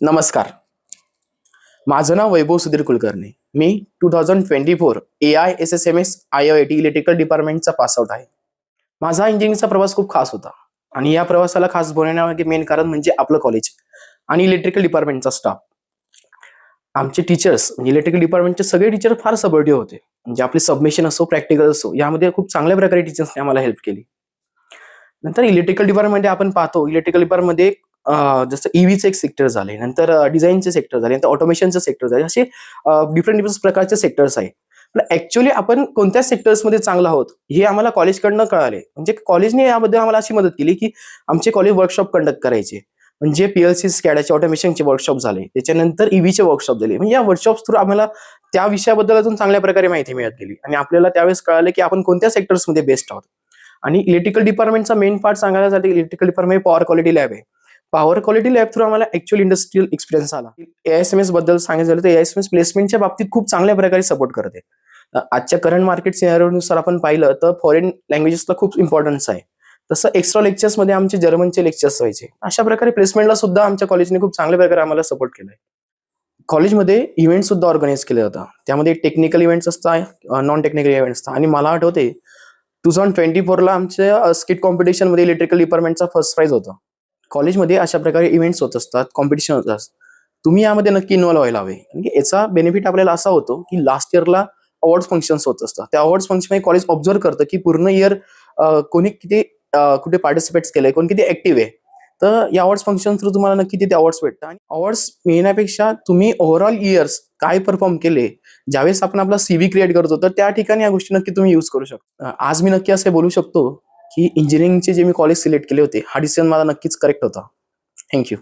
नमस्कार. माझं नाव वैभव सुधीर कुलकर्णी. मी 2024 AISSMS IIT electrical डिपार्टमेंटचा pass out आहे. माझा इंजिनिअरिंगचा प्रवास खूप खास होता आणि या प्रवासाला खास बनवण्यामागे मेन कारण म्हणजे आपलं कॉलेज आणि इलेक्ट्रिकल डिपार्टमेंटचा स्टाफ. आमचे टीचर्स म्हणजे इलेक्ट्रिकल डिपार्टमेंटचे सगळे टीचर फार सपोर्टिव्ह होते. म्हणजे आपले सबमिशन असो, प्रॅक्टिकल असो, यामध्ये खूप चांगल्या प्रकारे टीचर्सने आम्हाला हेल्प केली. नंतर इलेक्ट्रिकल डिपार्टमेंटमध्ये आपण पाहतो, इलेक्ट्रिकल डिपार्टमेंटमध्ये जसं ईव्हीचे एक सेक्टर झाले, नंतर डिझाईनचे सेक्टर झाले, नंतर ऑटोमेशनचे सेक्टर झाले, असे डिफरंट डिफरंट प्रकारचे सेक्टर्स आहे. पण ॲक्च्युअली आपण कोणत्या सेक्टर्समध्ये चांगलो आहोत, हे आम्हाला कॉलेजकडनं कळाले. म्हणजे कॉलेजने याबद्दल आम्हाला अशी मदत केली, की आमचे कॉलेज वर्कशॉप कंडक्ट करायचे. म्हणजे PLC, स्कॅडाचे, ऑटोमेशनचे वर्कशॉप झाले. त्याच्यानंतर ईव्हीचे वर्कशॉप झाले. म्हणजे या वर्कशॉप्स थ्रू आम्हाला त्या विषयाबद्दल अजून चांगल्या प्रकारे माहिती मिळत गेली आणि आपल्याला त्यावेळेस कळालं, की आपण कोणत्या सेक्टर्समध्ये बेस्ट आहोत. आणि इलेक्ट्रिकल डिपार्टमेंटचा मेन पार्ट सांगायसाठी electrical department power quality lab आहे. पॉवर क्वालिटी लॅब थ्रू आम्हाला ॲक्च्युअल इंडस्ट्रियल एक्सपिरियन्स आला. AISMS बद्दल सांगायचं झालं तर AISMS प्लेसमेंटच्या बाबतीत खूप चांगल्या प्रकारे सपोर्ट करते. आजच्या करंट मार्केट सिनारिओनुसार आपण पाहिलं तर फॉरेन लँग्वेजेसला खूप इम्पॉर्टन्स आहे. तसं एक्स्ट्रा लेक्चर्समध्ये आमचे जर्मनचे लेक्चर्स व्हायचे. अशा प्रकारे प्लेसमेंटला सुद्धा आमच्या कॉलेजने खूप चांगल्या प्रकारे आम्हाला सपोर्ट केलाय. कॉलेजमध्ये इव्हेंट सुद्धा ऑर्गनाइज केला होता. त्यामध्ये टेक्निकल इव्हेंट्स असतात, नॉन टेक्निकल इव्हेंट्स असतात आणि मला आठवते 2024ला आमच्या स्किट कॉम्पिटिशनमध्ये इलेक्ट्रिकल डिपार्टमेंटचा फर्स्ट प्राइज होता. कॉलेजमध्ये अशा प्रकारे इव्हेंट्स होत असतात, कॉम्पिटिशन होत असतात. तुम्ही यामध्ये नक्की इन्व्हॉल्व व्हायला हवे. म्हणजे याचा बेनिफिट आपल्याला असा होतो, की लास्ट इयरला अवॉर्ड्स फंक्शन्स होत असतात. त्या अवॉर्ड्स फंक्शनमध्ये कॉलेज ऑब्झर्व्ह करतं, की पूर्ण इयर कोणी किती कुठे पार्टिसिपेट्स केलंय, कोण किती ऍक्टिव्ह आहे. तर या अवॉर्ड्स फंक्शन थ्रू तुम्हाला नक्की तिथे अवॉर्ड्स भेटतात आणि अवॉर्ड्स मिळण्यापेक्षा तुम्ही ओव्हरऑल इयर्स काय परफॉर्म केले, ज्यावेळेस आपण आपला CV क्रिएट करतो, तर त्या ठिकाणी या गोष्टी नक्की तुम्ही यूज करू शकता. आज मी नक्की असे बोलू शकतो, की इंजिनिअरिंगचे जे मी कॉलेज सिलेक्ट केले होते, हा डिसिजन माझा नक्कीच करेक्ट होता. Thank you.